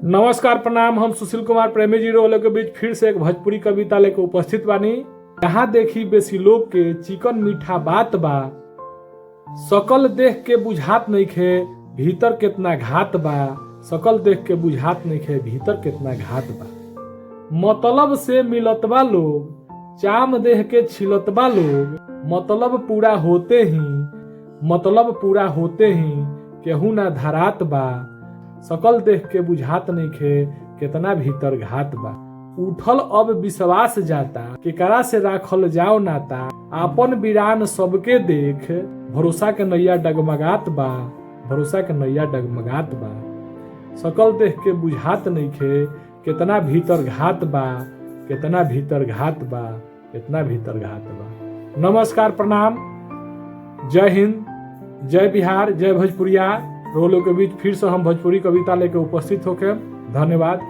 नमस्कार प्रणाम। हम सुशील कुमार प्रेमी जी रोल के बीच फिर से एक भोजपुरी कविता लेकर उपस्थित बानी। यहाँ देखी बेसी लोग के चिकन मीठा बात बा, सकल देख के बुझात नइखे भीतर कितना घात बा। सकल देख के बुझात नइखे भीतर कितना घात बा। मतलब से मिलतबा लोग, चाम देह के छिलतबा लोग। मतलब पूरा होते ही केहू ना धरात बा। सकल देख के बुझात नइखे कितना भीतर घात बा। उठल अब विश्वास जाता केकरा से राखल जाओ नाता। आपन वीरान सबके देख भरोसा के नैया डगमगात बा। सकल देख के बुझात नइखे कितना भीतर घात बा। नमस्कार प्रणाम। जय हिंद, जय बिहार, जय भोजपुरिया। रोलों के बीच फिर से हम भोजपुरी कविता लेकर उपस्थित होके। धन्यवाद।